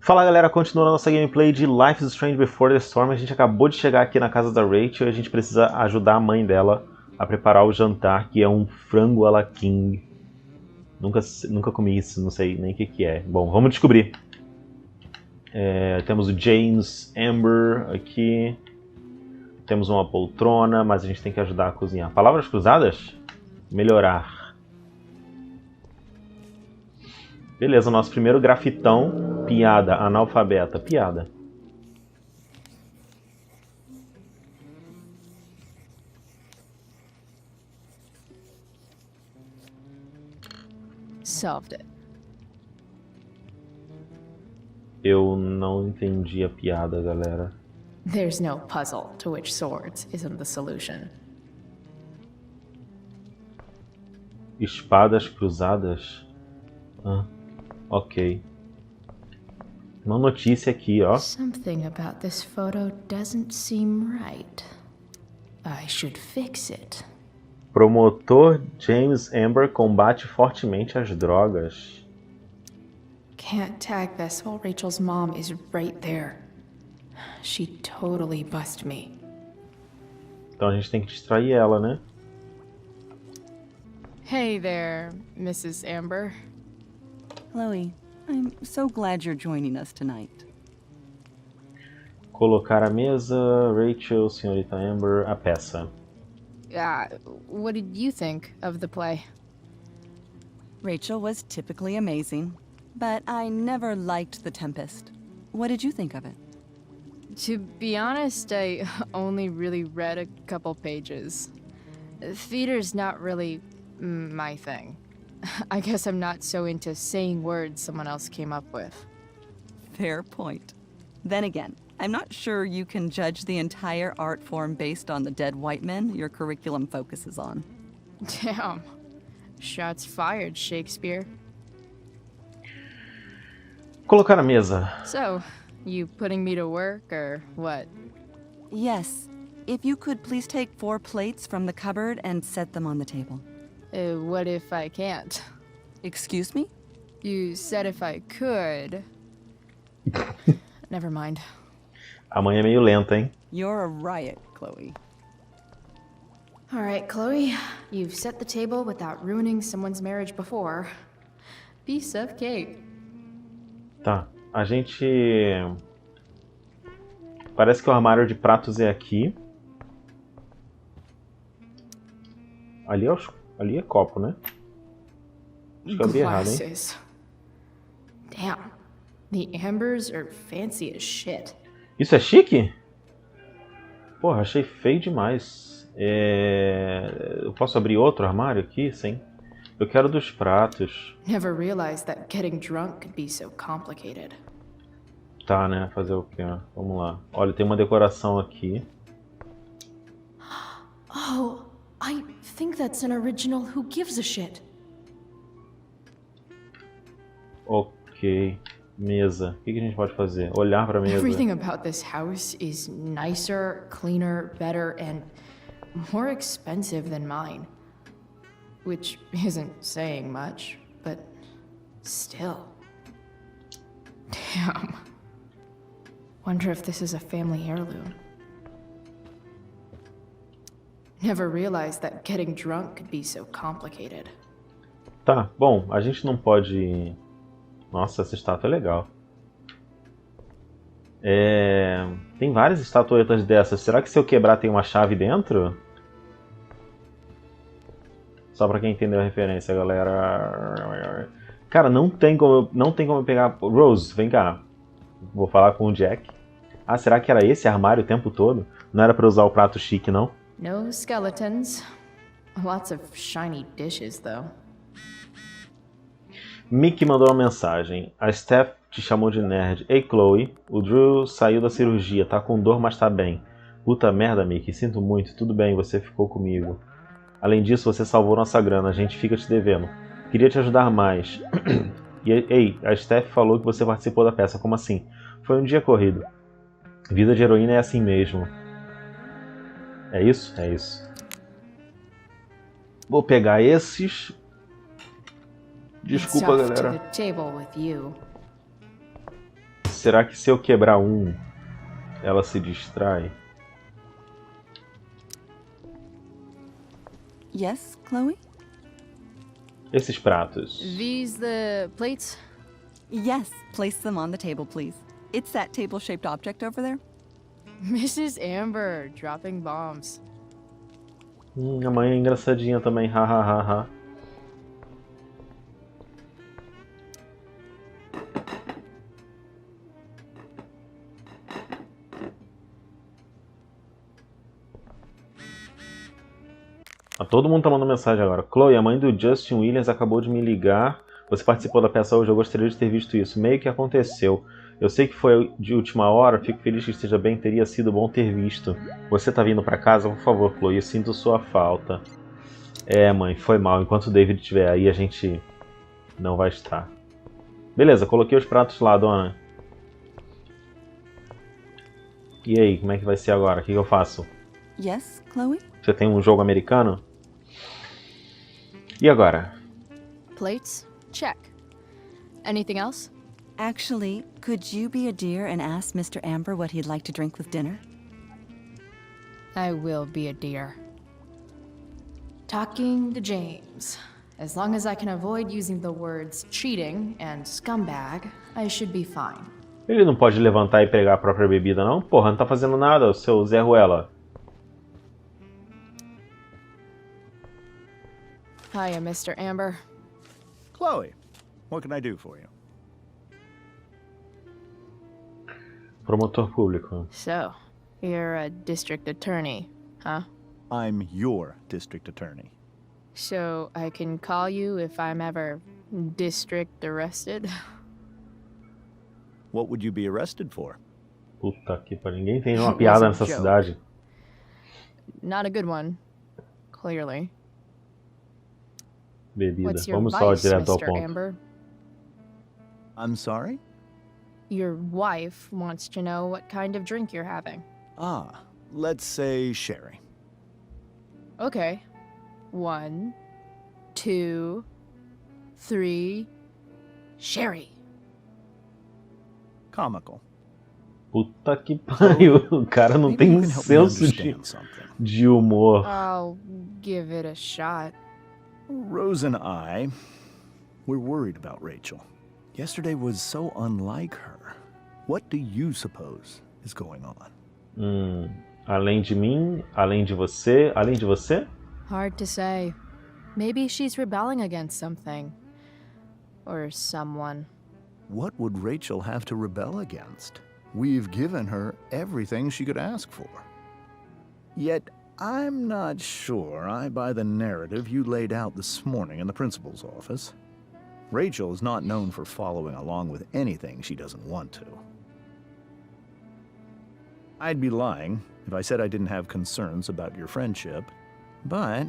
Fala galera, continuando a nossa gameplay de Life is Strange Before the Storm. A gente acabou de chegar aqui na casa da Rachel e a gente precisa ajudar a mãe dela a preparar o jantar, que é um frango à la King. Nunca comi isso, não sei nem o que é. Bom, vamos descobrir. Temos o James Amber aqui. Temos uma poltrona, mas a gente tem que ajudar a cozinhar. Palavras cruzadas? Melhorar. Beleza, nosso primeiro grafitão. Piada, analfabeta, piada. Solved it. Eu não entendi a piada, galera. There's no puzzle to which swords isn't the solution. Espadas cruzadas? Ok. Uma notícia aqui, ó. Something about this photo doesn't seem right. I should fix it. Promotor James Amber combate fortemente as drogas. Can't tag this while Rachel's mom is right there. She totally bust me. Então a gente tem que distrair ela, né? Hey there, Mrs. Amber. Chloe, I'm so glad you're joining us tonight. Colocar a mesa, Rachel, senhorita Amber, a peça. What did you think of the play? Rachel was typically amazing, but I never liked The Tempest. What did you think of it? To be honest, I only really read a couple pages. Theater's not really my thing. I guess I'm not so into saying words someone else came up with. Fair point. Then again, I'm not sure you can judge the entire art form based on the dead white men your curriculum focuses on. Damn. Shots fired, Shakespeare. Colocar a mesa. So, you putting me to work or what? Yes. If you could please take 4 plates from the cupboard and set them on the table. What if I can't? Excuse me? You said if I could. Never mind. A mãe é meio lenta, hein? You're a riot, Chloe. All right, Chloe. You've set the table without ruining someone's marriage before. Piece of cake. Tá, a gente... Parece que o armário de pratos é aqui. Ali é copo, né? Acho que eu abri errado, hein? Glasses. Damn. The Ambers are fancy as shit. Isso é chique? Porra, achei feio demais. Eu posso abrir outro armário aqui? Sim. Eu quero dos pratos. Never realized that getting drunk could be so complicated. Tá, né? Fazer o quê? Vamos lá. Olha, tem uma decoração aqui. Oh, I think that's an original Who Gives a Shit. Ok. Mesa. O que a gente pode fazer? Olhar pra mesa. Everything about this house is nicer, cleaner, better, and more expensive than mine. Which isn't saying much, but still. Damn. Wonder if this is a family heirloom. Never realized that getting drunk could be so complicated. Tá, bom, a gente não pode... Nossa, essa estátua é legal. Tem várias estatuetas dessas. Será que se eu quebrar tem uma chave dentro? Só pra quem entendeu a referência, galera. Cara, não tem como eu pegar... Rose, vem cá. Vou falar com o Jack. Ah, será que era esse armário o tempo todo? Não era pra usar o prato chique, não? No skeletons. Lots of shiny dishes, though. Mickey mandou uma mensagem. A Steph te chamou de nerd. Ei, Chloe. O Drew saiu da cirurgia. Tá com dor, mas tá bem. Puta merda, Mickey. Sinto muito. Tudo bem, você ficou comigo. Além disso, você salvou nossa grana. A gente fica te devendo. Queria te ajudar mais. Ei, a Steph falou que você participou da peça. Como assim? Foi um dia corrido. Vida de heroína é assim mesmo. É isso? É isso. Vou pegar esses. Desculpa, galera. Será que se eu quebrar um, ela se distrai? Yes, Chloe? Esses pratos. These the plates? Yes, place them on the table, please. It's that table-shaped object over there. Mrs. Amber dropping bombs. A mãe é engraçadinha também, hahaha. Todo mundo tá mandando mensagem agora. Chloe, a mãe do Justin Williams acabou de me ligar. Você participou da peça hoje, eu gostaria de ter visto isso. Meio que aconteceu. Eu sei que foi de última hora, fico feliz que esteja bem, teria sido bom ter visto. Você tá vindo pra casa? Por favor, Chloe, eu sinto sua falta. É, mãe, foi mal. Enquanto o David estiver aí, a gente não vai estar. Beleza, coloquei os pratos lá, dona. E aí, como é que vai ser agora? O que eu faço? Yes, Chloe? Você tem um jogo americano? E agora? Plates? Check. Anything else? Actually, could you be a dear and ask Mr. Amber what he'd like to drink with dinner? I will be a dear. Talking to James. As long as I can avoid using the words cheating and scumbag, I should be fine. Ele não pode levantar e pegar a própria bebida, não? Porra, não tá fazendo nada, o seu Zé Ruela. Hiya, Mr. Amber. Chloe, what can I do for you? Promotor público. So, you're a district attorney, huh? I'm your district attorney. So, I can call you if I'm ever district arrested? What would you be arrested for? Puta que pariu, ninguém tem uma piada nessa joke. cidade. Not a good one, clearly. Bebida. What's your Vamos só vice, direto ao Mr. ponto. Amber? I'm sorry? Your wife wants to know what kind of drink you're having. Ah, let's say sherry. Okay. 1, 2, 3. Sherry. Comical. Puta que pariu, o cara não Maybe tem you um can help me senso understand something. de humor. I'll give it a shot. Rose and I, we're worried about Rachel. Yesterday was so unlike her. What do you suppose is going on? Além de mim, além de você, além de você? Hard to say. Maybe she's rebelling against something. Or someone. What would Rachel have to rebel against? We've given her everything she could ask for. Yet, I'm not sure I buy the narrative you laid out this morning in the principal's office. Rachel is not known for following along with anything she doesn't want to. I'd be lying if I said I didn't have concerns about your friendship, but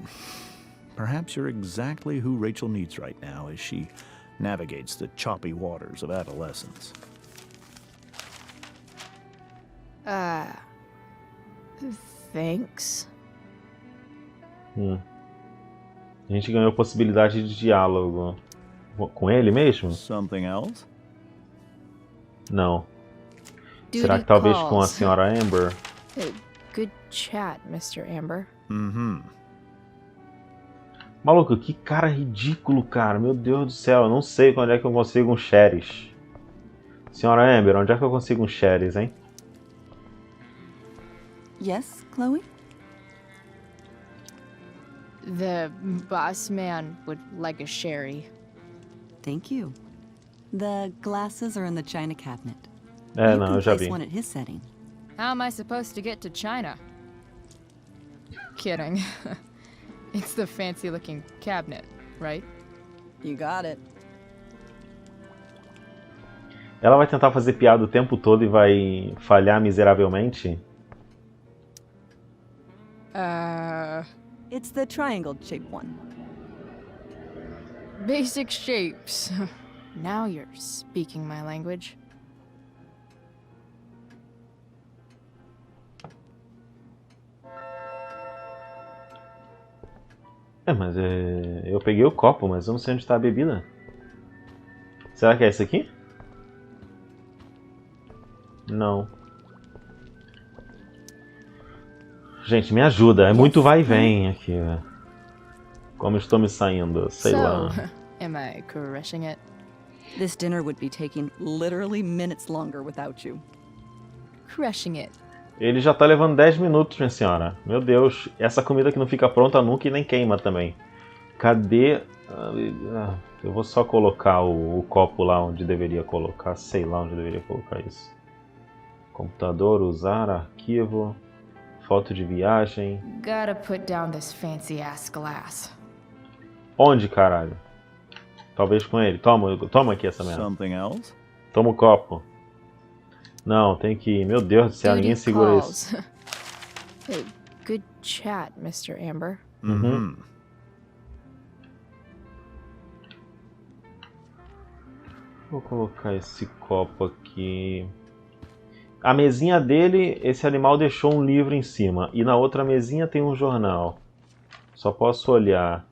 perhaps you're exactly who Rachel needs right now as she navigates the choppy waters of adolescence. Thanks. A gente ganhou possibilidade de diálogo. Com ele mesmo? Something else? Não. Duty Será que talvez com a calls. senhora Amber? Good chat, Mr. Amber. Mm-hmm. Maluco, que cara ridículo, cara. Meu Deus do céu, eu não sei onde é que eu consigo um Xeres. Senhora Amber, onde é que eu consigo um Xeres, hein? Yes, Chloe? The boss man would like a sherry. Thank you. The glasses are in the china cabinet. É, You não, can eu já place vi. one at his setting. How am I supposed to get to China? Kidding. It's the fancy looking cabinet, right? You got it. Ela vai tentar fazer piada o tempo todo e vai falhar miseravelmente? It's the triangle-shaped one. Basic shapes. Now you're speaking my language. Mas eu peguei o copo, mas eu não sei onde está a bebida. Será que é esse aqui? Não. Gente, me ajuda. É muito vai e vem aqui. Como estou me saindo? Sei lá. Am I crushing it? This dinner would be taking literally minutes longer without you. Crushing it. Ele já tá levando 10 minutos, minha senhora. Meu Deus. Essa comida que não fica pronta nunca e nem queima também. Cadê... eu vou só colocar o copo lá onde deveria colocar. Sei lá onde deveria colocar isso. Computador, usar, arquivo, foto de viagem. Gotta put down this fancy ass glass. Onde, caralho? Talvez com ele. Toma aqui essa merda. Something else? Toma o copo. Não, tem que ir. Meu Deus do céu, ninguém segura isso. Hey, good chat, Mr. Amber. Uhum. Vou colocar esse copo aqui. A mesinha dele, esse animal deixou um livro em cima. E na outra mesinha tem um jornal. Só posso olhar.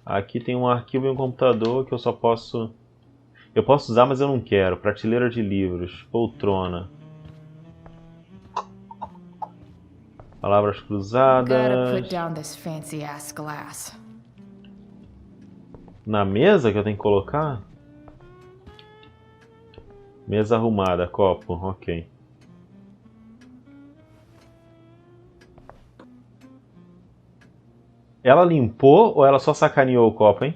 Aqui tem um arquivo e um computador que eu só posso... Eu posso usar, mas eu não quero. Prateleira de livros. Poltrona. Palavras cruzadas. Gotta put down this fancy ass glass. Na mesa que eu tenho que colocar? Mesa arrumada, copo, ok. Ela limpou ou ela só sacaneou o copo, hein?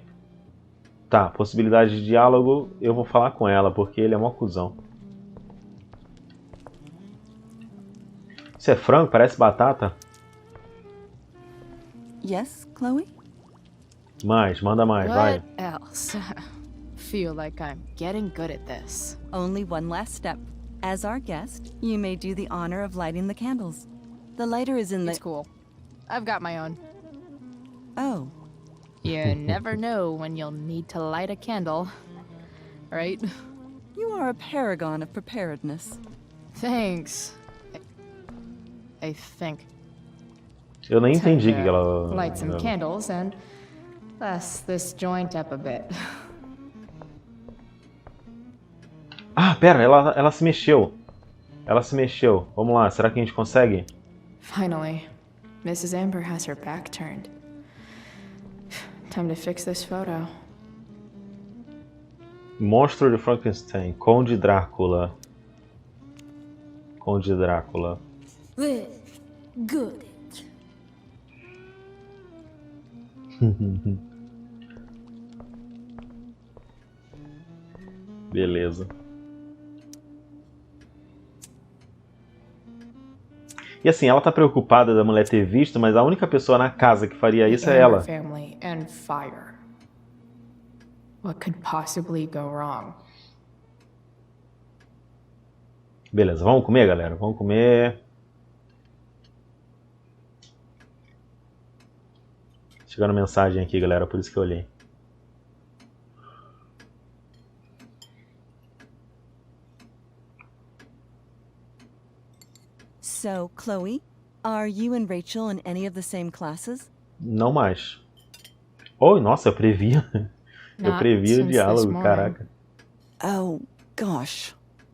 Tá, possibilidade de diálogo, eu vou falar com ela, porque ele é mó cuzão. Isso é frango? Parece batata? Yes, Chloe? Mais, manda mais, vai. What else? Feel like I'm getting good at this. Only one last step. As our guest, you may do the honor of lighting the candles. The lighter is in the... It's cool. I've got my own. Oh. You never know when you'll need to light a candle, right? You are a paragon of preparedness. Thanks. I think. Eu nem entendi o Time que to ela... light some candles and bless this joint up a bit. Ah, pera, ela se mexeu. Ela se mexeu. Vamos lá, será que a gente consegue? Finally, Mrs. Amber has her back turned. Time to fix this photo. Monstro de Frankenstein. Conde Drácula. Conde Drácula. Good. Beleza. E assim, ela tá preocupada da mulher ter visto, mas a única pessoa na casa que faria isso é ela. Family and fire. What could possibly go wrong? Beleza, vamos comer, galera? Vamos comer. Chegando mensagem aqui, galera, por isso que eu olhei. So, Chloe, are you and Rachel in any of the same classes? Não mais. Oh, nossa, eu previa. Eu Not previ o since this diálogo, morning. caraca. Oh, gosh.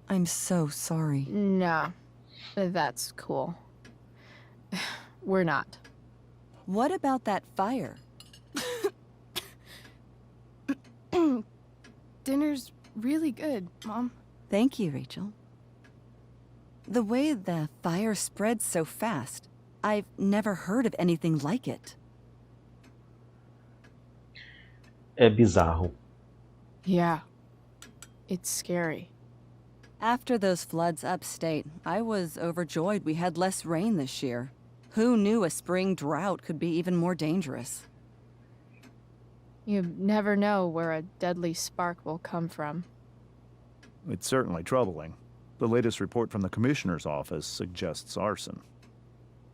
I'm so sorry. Nah, that's cool. We're not. What about that fire? Dinner's really good, Mom. Thank you, Rachel. The way the fire spreads so fast, I've never heard of anything like it. É bizarro. Yeah. It's scary. After those floods upstate, I was overjoyed we had less rain this year. Who knew a spring drought could be even more dangerous? You never know where a deadly spark will come from. It's certainly troubling. The latest report from the Commissioner's office suggests arson.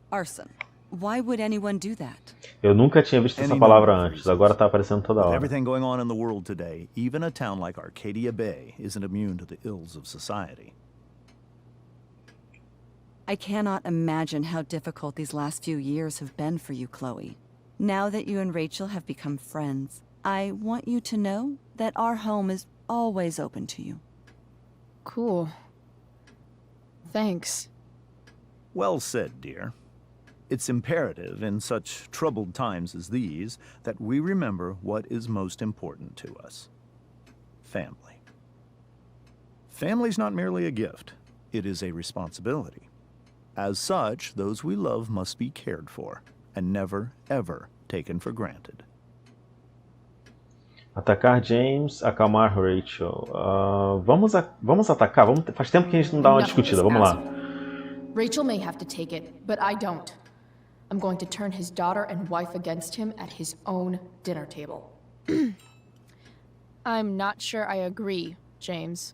Arson. Why would anyone do that? Eu nunca tinha visto essa palavra antes, agora tá aparecendo toda With hora. everything going on in the world today, even a town like Arcadia Bay isn't immune to the ills of society. I cannot imagine how difficult these last few years have been for you, Chloe. Now that you and Rachel have become friends, I want you to know that our home is always open to you. Cool. Thanks. Well said, dear. It's imperative in such troubled times as these that we remember what is most important to us. Family. Family's not merely a gift, it is a responsibility. As such, those we love must be cared for and never, ever taken for granted. Atacar James, acalmar Rachel. Vamos atacar. Faz tempo que a gente não dá uma discutida. Vamos lá. Rachel may have to take it, but I don't. I'm going to turn his daughter and wife against him at his own dinner table. I'm not sure I agree, James.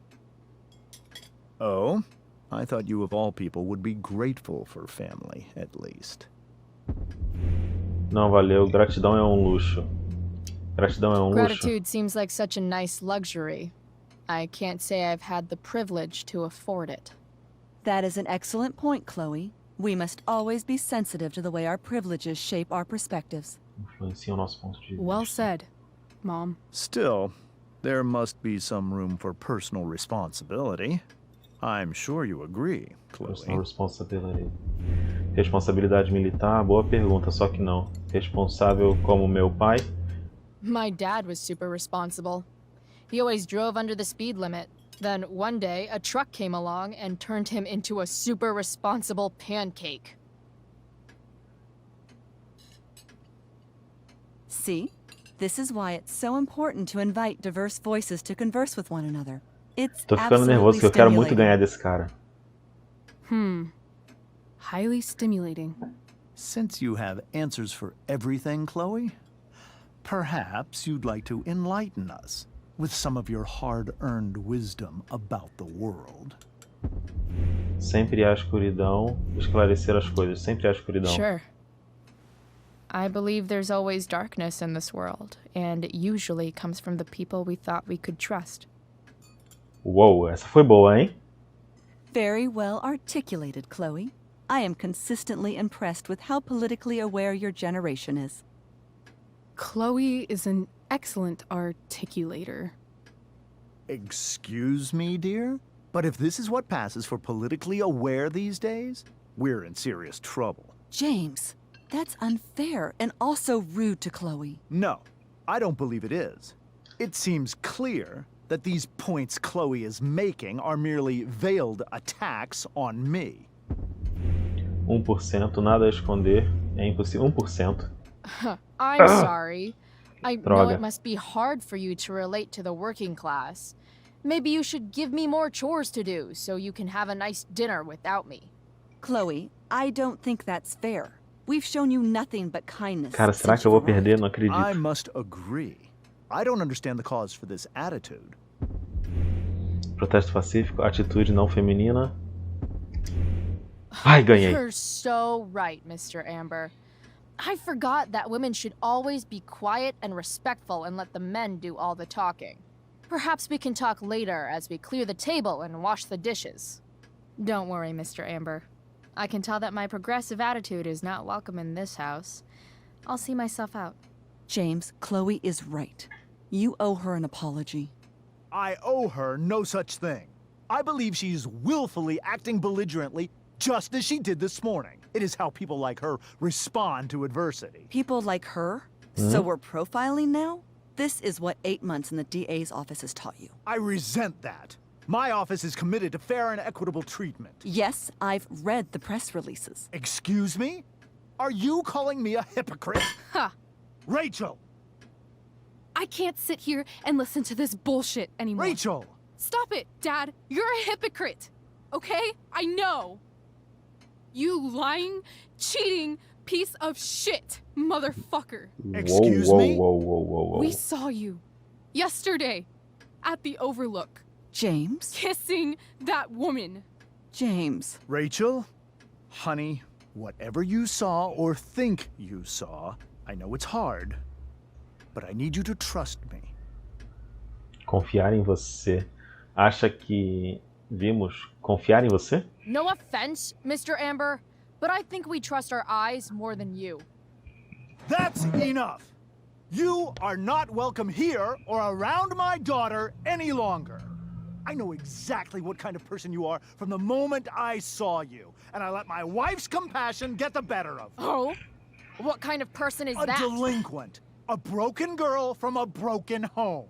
Oh? I thought you of all people would be grateful for family, at least. Não, valeu. Gratidão é um luxo. Gratidão é um luxo. Gratitude seems like such a nice luxury. I can't say I've had the privilege to afford it. That is an excellent point, Chloe. We must always be sensitive to the way our privileges shape our perspectives. Influenciam o nosso ponto de vista. Well said, Mom. Still, there must be some room for personal responsibility. I'm sure you agree, Personal Chloe. responsibility. Responsabilidade militar? Boa pergunta, só que não. Responsável como meu pai? My dad was super responsible. He always drove under the speed limit. Then one day, a truck came along and turned him into a super responsible pancake. See? This is why it's so important to invite diverse voices to converse with one another. It's Tô ficando nervoso porque eu quero muito ganhar desse cara. Highly stimulating. Since you have answers for everything, Chloe, perhaps you'd like to enlighten us with some of your hard-earned wisdom about the world. Sempre há escuridão, esclarecer as coisas. Sempre há escuridão. Sure. I believe there's always darkness in this world, and it usually comes from the people we thought we could trust. Uou, essa foi boa, hein? Very well articulated, Chloe. I am consistently impressed with how politically aware your generation is. Chloe is an excellent articulator. Excuse me, dear? But if this is what passes for politically aware these days, we're in serious trouble. James, that's unfair and also rude to Chloe. No, I don't believe it is. It seems clear that these points Chloe is making are merely veiled attacks on me. 1%, nada a esconder. É impossível. 1%. I'm sorry. I know Droga. it must be hard for you to relate to the working class. Maybe you should give me more chores to do so you can have a nice dinner without me. Chloe, I don't think that's fair. We've shown you nothing but kindness. Cara, será since que eu vou you've arrived. perder? Não acredito. I must agree. I don't understand the cause for this attitude. Protesto pacífico, atitude não feminina. Ai, ganhei. You're so right, Mr. Amber. I forgot that women should always be quiet and respectful and let the men do all the talking. Perhaps we can talk later as we clear the table and wash the dishes. Don't worry, Mr. Amber. I can tell that my progressive attitude is not welcome in this house. I'll see myself out. James, Chloe is right. You owe her an apology. I owe her no such thing. I believe she's willfully acting belligerently just as she did this morning. It is how people like her respond to adversity. People like her? So we're profiling now? This is what 8 months in the DA's office has taught you. I resent that. My office is committed to fair and equitable treatment. Yes, I've read the press releases. Excuse me? Are you calling me a hypocrite? Ha! Rachel! I can't sit here and listen to this bullshit anymore. Rachel! Stop it, Dad. You're a hypocrite. Okay? I know. You lying, cheating piece of shit, motherfucker. Excuse whoa, me? Whoa, whoa, whoa, whoa. We saw you yesterday at the Overlook James? kissing that woman. James. Rachel? Honey, whatever you saw or think you saw, I know it's hard, but I need you to trust me. Confiar em você. Acha que vimos confiar em você? No offense, Mr. Amber, but I think we trust our eyes more than you. That's enough! You are not welcome here or around my daughter any longer. I know exactly what kind of person you are from the moment I saw you. And I let my wife's compassion get the better of me. Oh? What kind of person is that? A delinquent. A broken girl from a broken home.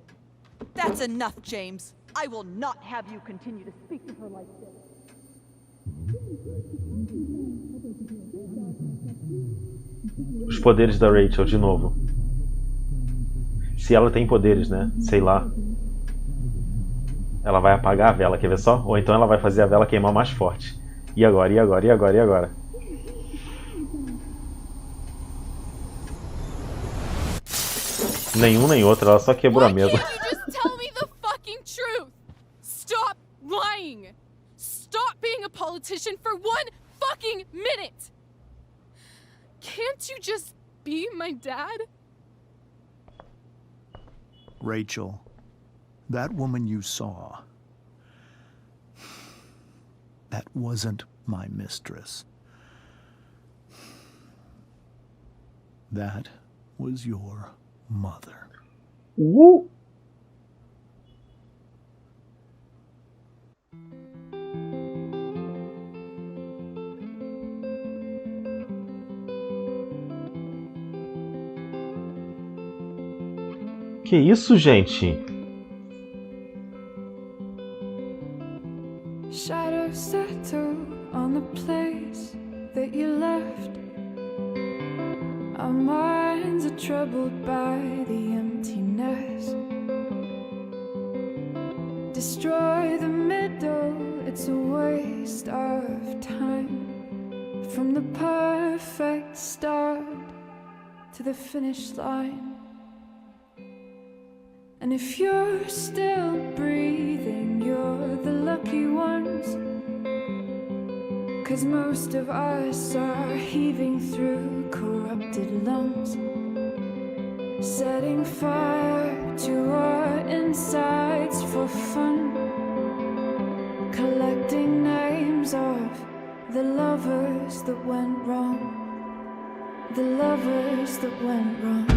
That's enough, James. I will not have you continue to speak to her like this. Os poderes da Rachel, de novo. Se ela tem poderes, né? Sei lá. Ela vai apagar a vela, quer ver só? Ou então ela vai fazer a vela queimar mais forte. E agora, e agora, e agora, e agora? Nenhum nem outro, ela só quebrou a mesa. Why can't you just tell me the fucking truth? Stop lying! Stop being a politician for 1 fucking minute! Can't you just be my dad? Rachel, that woman you saw, that wasn't my mistress. That was your mother. Woo! Que isso, gente? Shadows settle on the place that you left. Our minds are troubled by the emptiness. Destroy the middle, it's a waste of time. From the perfect start to the finish line. And if you're still breathing, you're the lucky ones. 'Cause most of us are heaving through corrupted lungs, setting fire to our insides for fun, collecting names of the lovers that went wrong, the lovers that went wrong.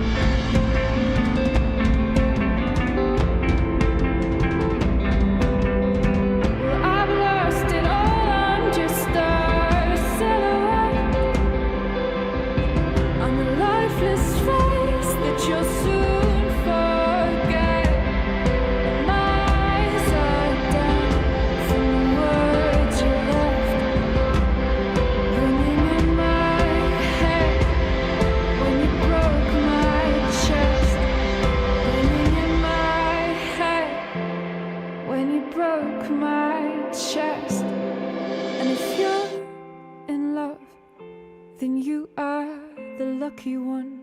Lucky one,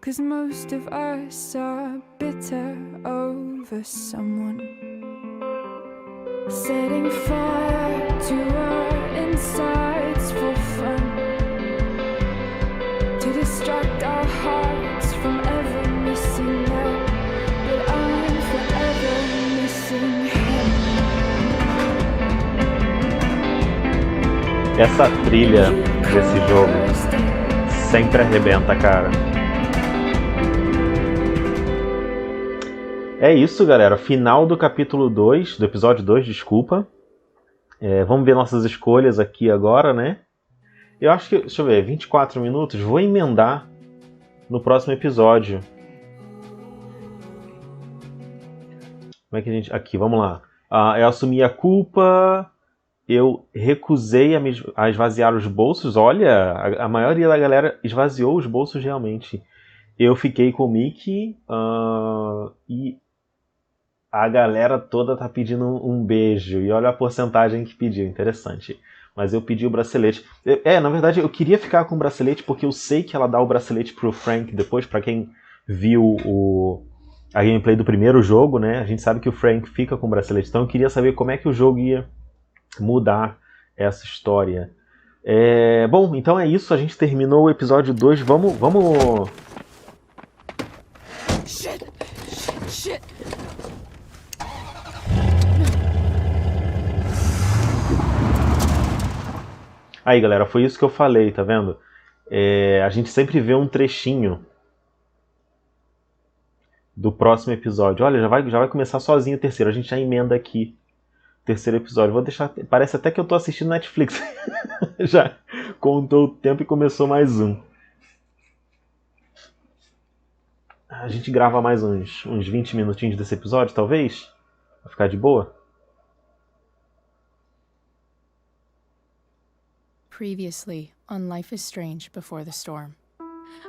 'cause most of us are bitter over someone, setting fire to our insides for fun, to distract our hearts from ever missing love, but I'm forever missing him. Essa trilha desse jogo sempre arrebenta, cara. É isso, galera. Final do capítulo 2, do episódio 2, desculpa. Vamos ver nossas escolhas aqui agora, né? Eu acho que, deixa eu ver, 24 minutos. Vou emendar no próximo episódio. Como é que a gente... Aqui, vamos lá. Eu assumi a culpa... Eu recusei a esvaziar os bolsos. Olha, a maioria da galera esvaziou os bolsos realmente. Eu fiquei com o Mickey e a galera toda tá pedindo um beijo. E olha a porcentagem que pediu, interessante. Mas eu pedi o bracelete. Na verdade eu queria ficar com o bracelete porque eu sei que ela dá o bracelete pro Frank depois. Pra quem viu a gameplay do primeiro jogo, né? A gente sabe que o Frank fica com o bracelete. Então eu queria saber como é que o jogo ia mudar essa história. Bom, então é isso. A gente terminou o episódio 2. Vamos... Shit. Aí, galera, foi isso que eu falei, tá vendo? A gente sempre vê um trechinho do próximo episódio. Olha, já vai começar sozinho o terceiro. A gente já emenda aqui o terceiro episódio. Vou deixar. Parece até que eu tô assistindo Netflix. Já contou o tempo e começou mais um. A gente grava mais uns 20 minutinhos desse episódio, talvez? Pra ficar de boa? Previously on Life is Strange Before the Storm.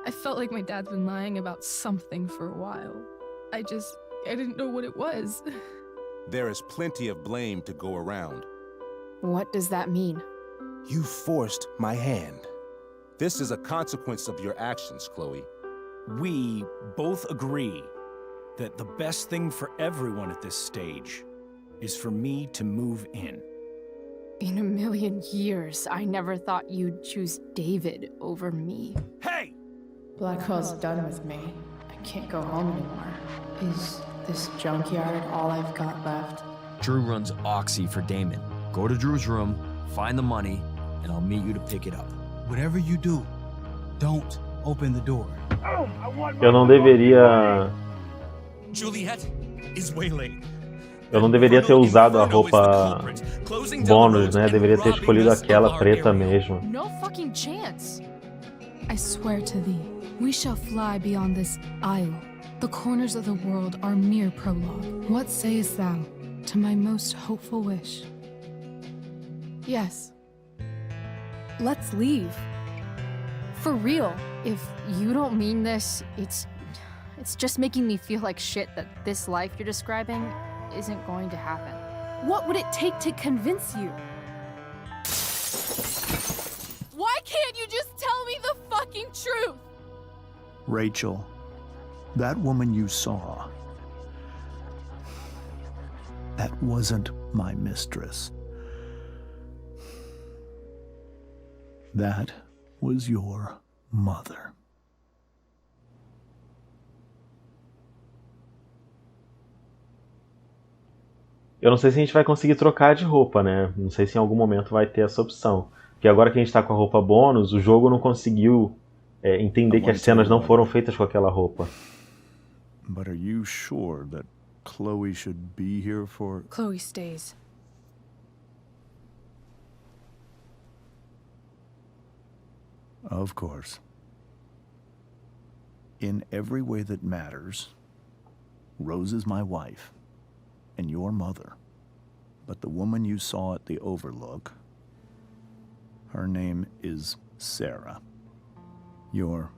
I felt like my dad's been lying about something for a while. I didn't know what it was. There is plenty of blame to go around. What does that mean? You forced my hand. This is a consequence of your actions, Chloe. We both agree that the best thing for everyone at this stage is for me to move in. In a million years, I never thought you'd choose David over me. Hey! Blackwell's done with me. I can't go home anymore. Is this junkyard all I've got left? Drew runs Oxy for Damon. Go to Drew's room, find the money, and I'll meet you to pick it up. Whatever you do, don't open the door. Eu não deveria. Juliet is waylaid. Eu não deveria ter usado a roupa bônus, né? Deveria ter escolhido aquela preta mesmo. No fucking chance. I swear to thee, we shall fly beyond this isle. The corners of the world are mere prologue. What sayest thou to my most hopeful wish? Yes. Let's leave. For real. If you don't mean this, it's just making me feel like shit that this life you're describing isn't going to happen. What would it take to convince you? Why can't you just tell me the fucking truth? Rachel, that woman you saw, that wasn't my mistress. That was your mother. Eu não sei se a gente vai conseguir trocar de roupa, né? Não sei se em algum momento vai ter essa opção. Porque agora que a gente tá com a roupa bônus, o jogo não conseguiu entender que as cenas não foram feitas com aquela roupa. But are you sure that Chloe should be here for... Chloe stays. Of course. In every way that matters, Rose is my wife and your mother. But the woman you saw at the Overlook, her name is Sera, your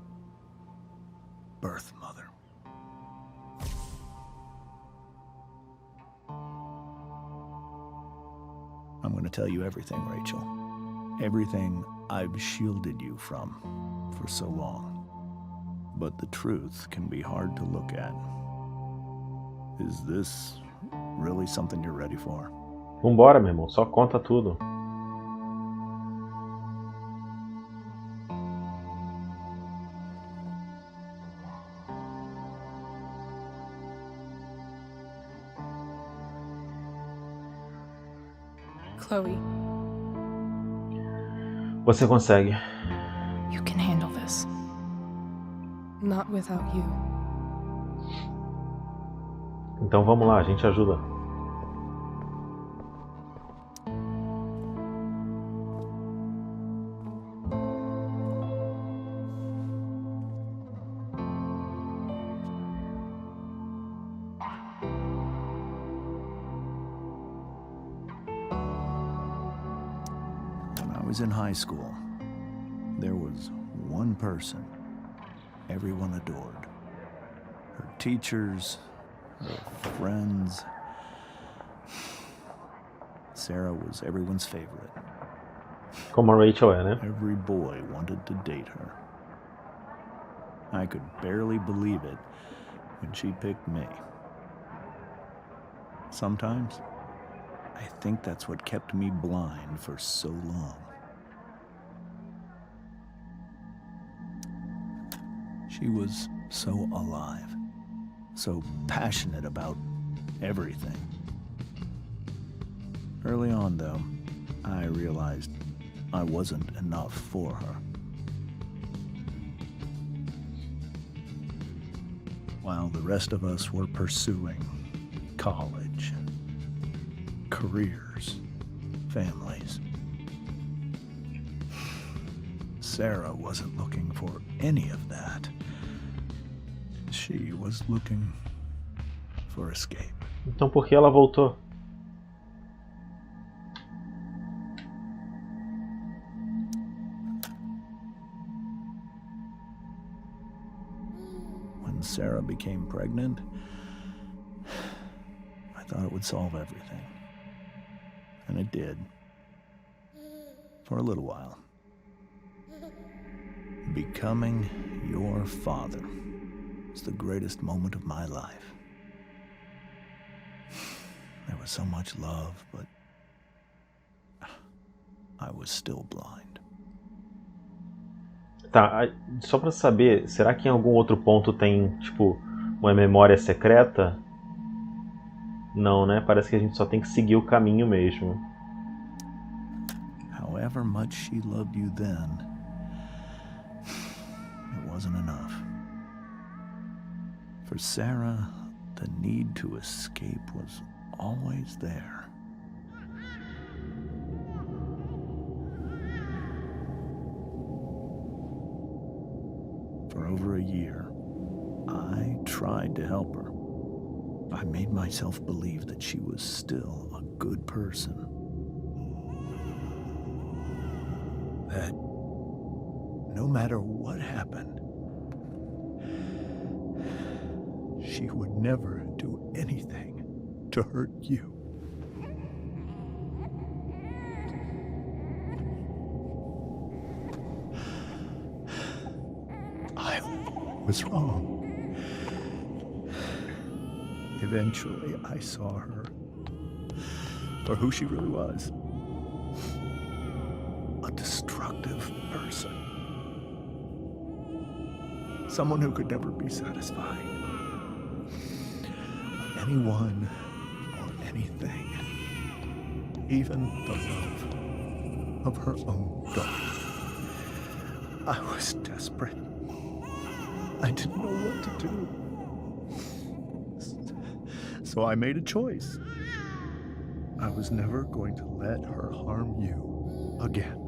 birth mother. I'm going to tell you everything, Rachel. Everything I've shielded you from for so long. But the truth can be hard to look at. Is this really something you're ready for? Vambora, meu irmão. Só conta tudo. Chloe, Você consegue. you can handle this. Not without you. Então vamos lá, a gente ajuda. When I was in high school, there was one person everyone adored. Her teachers, her friends. Sera was everyone's favorite. Como a Rachel é, né? Every boy wanted to date her. I could barely believe it when she picked me. Sometimes, I think that's what kept me blind for so long. She was so alive, so passionate about everything. Early on, though, I realized I wasn't enough for her. while the rest of us were pursuing college, careers, families. Sera wasn't looking for any of that. She was looking for escape. Então por que ela voltou? When Sera became pregnant, I thought it would solve everything. And it did. For a little while. Becoming your father was the greatest moment of my life. There was so much love, but I was still blind. Tá, só pra saber, será que em algum outro ponto tem, tipo, uma memória secreta? Não, né? Parece que a gente só tem que seguir o caminho mesmo. However much she loved you then, it wasn't enough. For Sera, the need to escape was always there. For over a year, I tried to help her. I made myself believe that she was still a good person. That no matter what happened, she would never do anything to hurt you. I was wrong. Eventually, I saw her for who she really was. A destructive person. Someone who could never be satisfied. Anyone or anything. Even the love of her own daughter. I was desperate. I didn't know what to do. So I made a choice. I was never going to let her harm you again.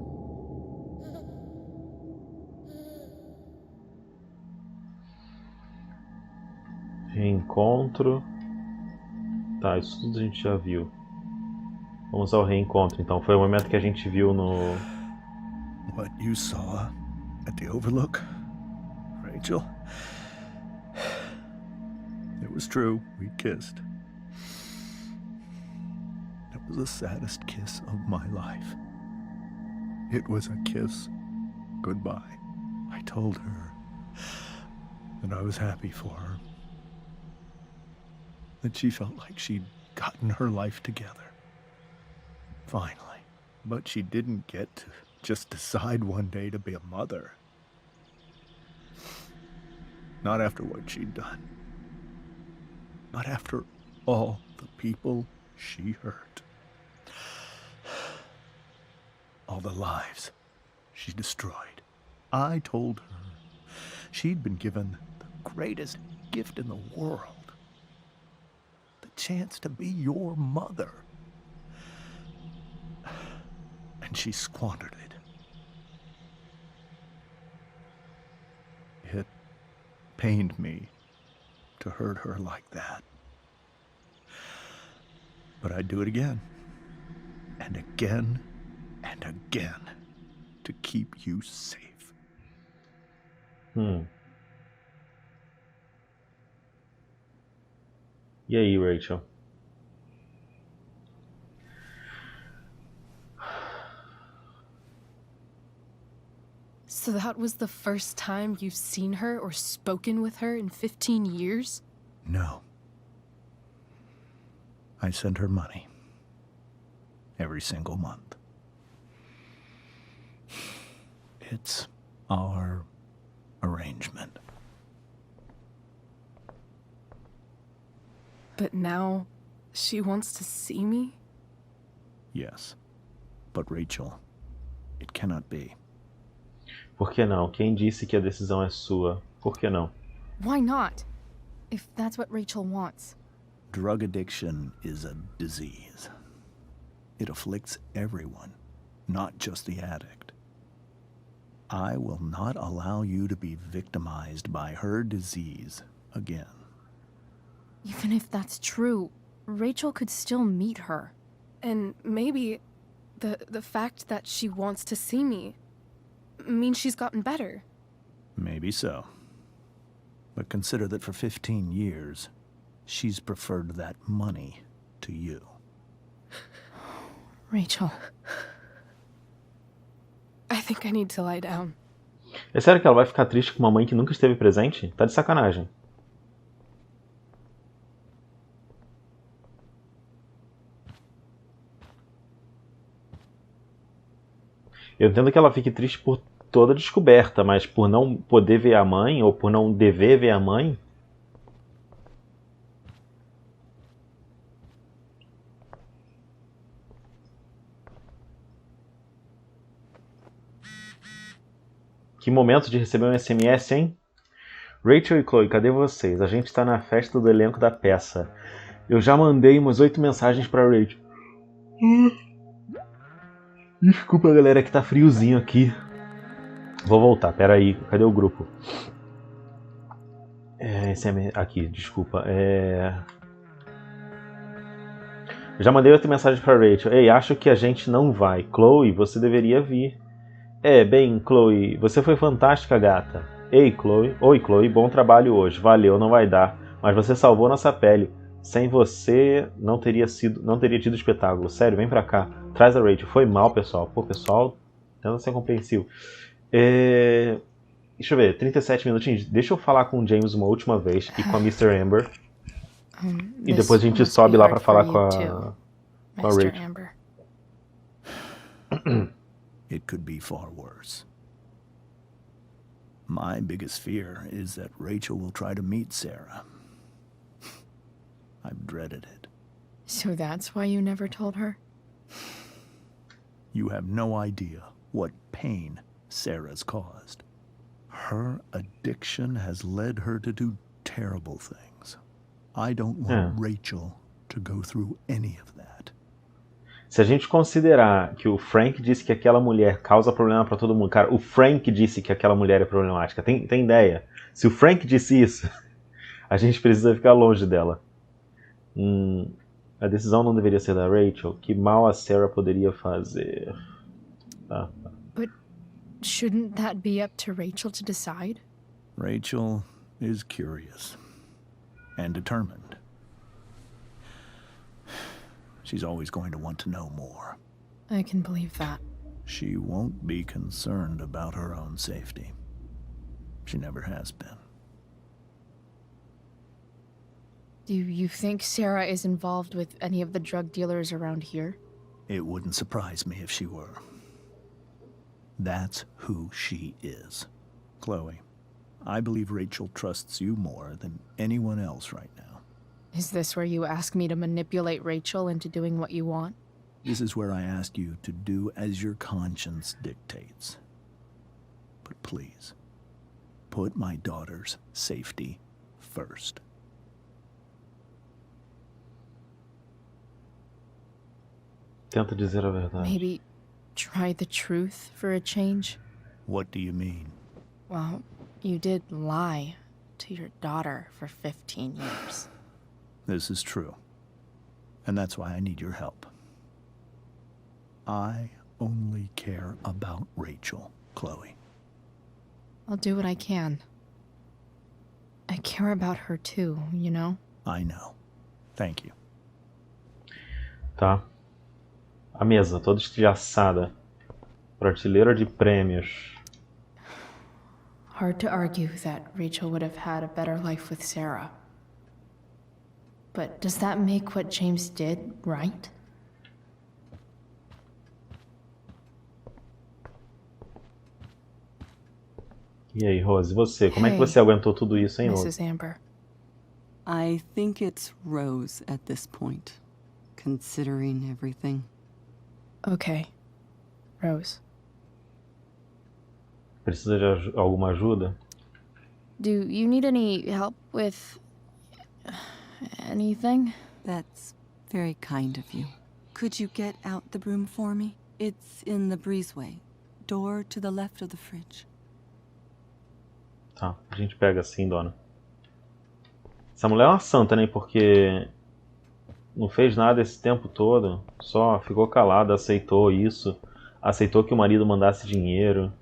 Reencontro. Tá, isso tudo a gente já viu. Vamos ao reencontro, então. Foi o momento que a gente viu no... What you saw at the Overlook, Rachel? It was true. We kissed. It was the saddest kiss of my life. It was a kiss goodbye. I told her that I was happy for her. That she felt like she'd gotten her life together. Finally. But she didn't get to just decide one day to be a mother. Not after what she'd done. Not after all the people she hurt. All the lives she destroyed. I told her she'd been given the greatest gift in the world. The chance to be your mother. And she squandered it. It pained me to hurt her like that. But I'd do it again. And again. And again. To keep you safe. E aí, Rachel? So that was the first time you've seen her or spoken with her in 15 years? No. I sent her money. Every single month. It's our arrangement. But now, she wants to see me? Yes. But Rachel, it cannot be. Por que não? Quem disse que a decisão é sua? Por que não? Why not? if that's what Rachel wants. Drug addiction is a disease. It afflicts everyone, not just the addict. I will not allow you to be victimized by her disease again. Even if that's true, Rachel could still meet her. And maybe the fact that she wants to see me means she's gotten better. Maybe so. But consider that for 15 years, she's preferred that money to you. Rachel. I think I need to lie down. É sério que ela vai ficar triste com uma mãe que nunca esteve presente? Tá de sacanagem. Eu entendo que ela fique triste por toda a descoberta, mas por não poder ver a mãe, ou por não dever ver a mãe... Que momento de receber um SMS, hein? Rachel e Chloe, cadê vocês? A gente está na festa do elenco da peça. Eu já mandei umas 8 mensagens pra Rachel. Desculpa, galera, que tá friozinho aqui. Vou voltar, peraí. Cadê o grupo? Aqui, desculpa. Eu já mandei 8 mensagens pra Rachel. Ei, acho que a gente não vai. Chloe, você deveria vir. Bem, Chloe, você foi fantástica, gata. Ei, Chloe. Oi, Chloe, bom trabalho hoje. Valeu, não vai dar. Mas você salvou nossa pele. Sem você, não teria tido espetáculo. Sério, vem pra cá. Traz a Rachel. Foi mal, pessoal. Pô, pessoal, tenta ser compreensivo. Deixa eu ver, 37 minutinhos. Deixa eu falar com o James uma última vez e com a Mr. Amber. E depois a gente sobe lá pra falar com a Rachel. It could be far worse. My biggest fear is that Rachel will try to meet Sera. I've dreaded it. So that's why you never told her? You have no idea what pain Sera's caused. Her addiction has led her to do terrible things. I don't want Rachel to go through any of that. Se a gente considerar que o Frank disse que aquela mulher causa problema pra todo mundo... Cara, o Frank disse que aquela mulher é problemática. Tem ideia? Se o Frank disse isso, a gente precisa ficar longe dela. A decisão não deveria ser da Rachel. Que mal a Sera poderia fazer? But shouldn't that be up to Rachel to decide? Rachel is curious and determined. She's always going to want to know more. I can believe that. She won't be concerned about her own safety. She never has been. Do you think Sera is involved with any of the drug dealers around here? It wouldn't surprise me if she were. That's who she is. Chloe, I believe Rachel trusts you more than anyone else right now. Is this where you ask me to manipulate Rachel into doing what you want? This is where I ask you to do as your conscience dictates. But please, put my daughter's safety first. Tenta dizer a verdade. Maybe try the truth for a change? What do you mean? Well, you did lie to your daughter for 15 years. This is true. And that's why I need your help. I only care about Rachel, Chloe. I'll do what I can. I care about her too, you know? I know. Thank you. Tá. A mesa, toda estilhaçada. Prateleira de prêmios. Hard to argue that Rachel would have had a better life with Sera. But does that make what James did right? E aí, Rose, você? Como é que você aguentou tudo isso, hein, Rose? Mrs. Amber. I think it's Rose at this point, considering everything. Okay. Rose. Precisa de alguma ajuda? Do you need any help with Anything? That's very kind of you. Could you get out the broom for me? It's in the breezeway. Door to the left of the fridge. Tá, a gente pega assim, dona. Essa mulher é uma santa, né? Porque não fez nada esse tempo todo. Só ficou calada, aceitou isso. Aceitou que o marido mandasse dinheiro.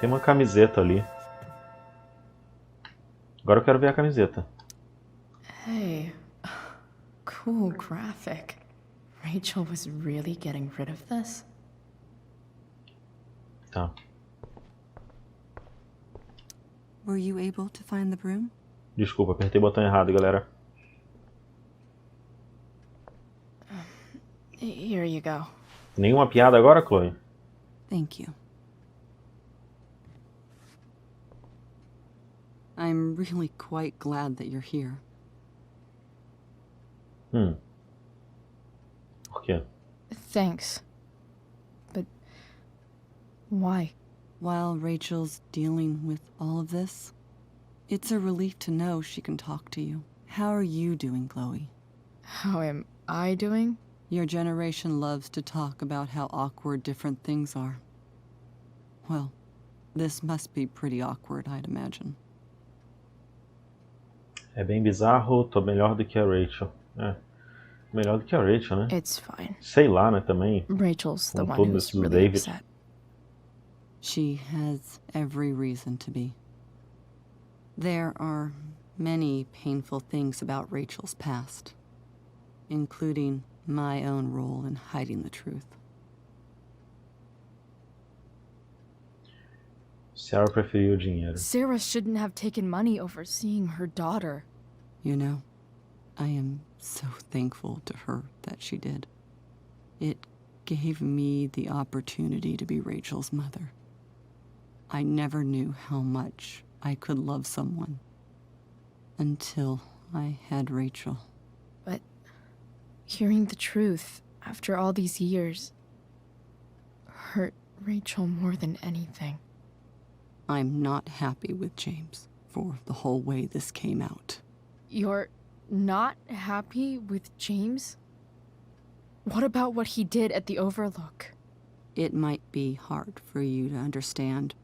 Tem uma camiseta ali. Agora eu quero ver a camiseta. Hey, cool graphic. Rachel was really getting rid of this? Tá. Were you able to find the broom? Desculpa, apertei o botão errado, galera. Here you go. Nenhuma piada agora, Chloe? Thank you. I'm really quite glad that you're here. Por quê? Thanks. But why? While Rachel's dealing with all of this, it's a relief to know she can talk to you. How are you doing, Chloe? How am I doing? Your generation loves to talk about how awkward different things are. Well, this must be pretty awkward, I'd imagine. É bem bizarro, tô melhor do que a Rachel. É, melhor do que a Rachel, né? It's fine. Sei lá, né, também. Rachel's the Com one tudo who's isso do really David. upset. She has every reason to be. There are many painful things about Rachel's past, including my own role in hiding the truth. Sera preferiu o dinheiro. Sera shouldn't have taken money over seeing her daughter. You know, I am so thankful to her that she did. It gave me the opportunity to be Rachel's mother. I never knew how much I could love someone until I had Rachel. But hearing the truth after all these years hurt Rachel more than anything. I'm not happy with James for the whole way this came out. You're not happy with James? What about what he did at the Overlook? It might be hard for you to understand,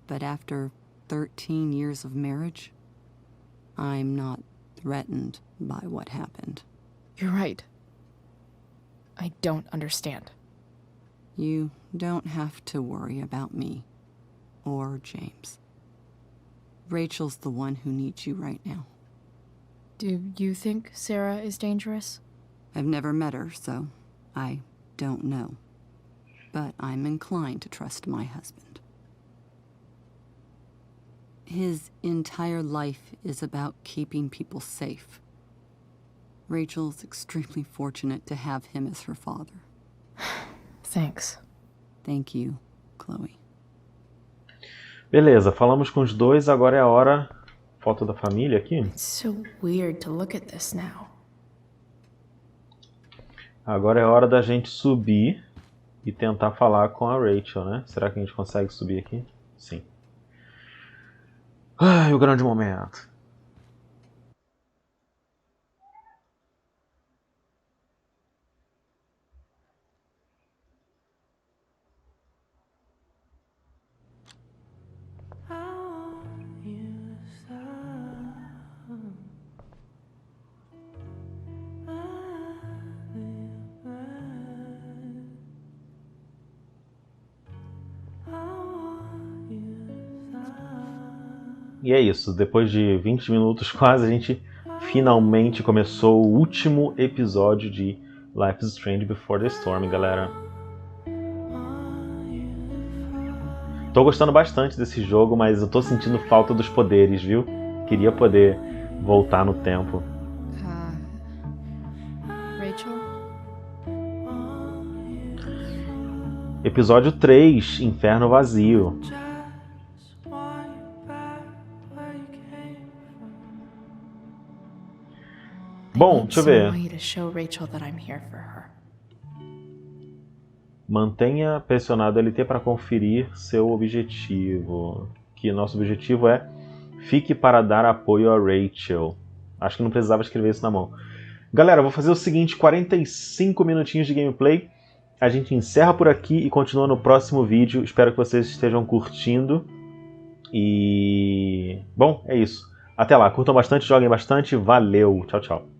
but after 13 years of marriage, I'm not threatened by what happened. You're right. I don't understand. You don't have to worry about me or James. Rachel's the one who needs you right now. Do you think Sera is dangerous? I've never met her, so I don't know. But I'm inclined to trust my husband. His entire life is about keeping people safe. Rachel's extremely fortunate to have him as her father. Thanks. Thank you, Chloe. Beleza, falamos com os dois, agora é a hora. Foto da família aqui. It's so weird to look at this now. Agora é a hora da gente subir e tentar falar com a Rachel, né? Será que a gente consegue subir aqui? Sim. Ai, o grande momento. E é isso, depois de 20 minutos quase, a gente finalmente começou o último episódio de Life is Strange Before the Storm, galera. Tô gostando bastante desse jogo, mas eu tô sentindo falta dos poderes, viu? Queria poder voltar no tempo. Rachel? Episódio 3, Inferno Vazio. Bom, deixa eu ver. Mantenha pressionado LT para conferir seu objetivo. Que nosso objetivo é fique para dar apoio a Rachel. Acho que não precisava escrever isso na mão. Galera, vou fazer o seguinte, 45 minutinhos de gameplay. A gente encerra por aqui e continua no próximo vídeo. Espero que vocês estejam curtindo. E... bom, é isso. Até lá, curtam bastante, joguem bastante. Valeu, tchau, tchau.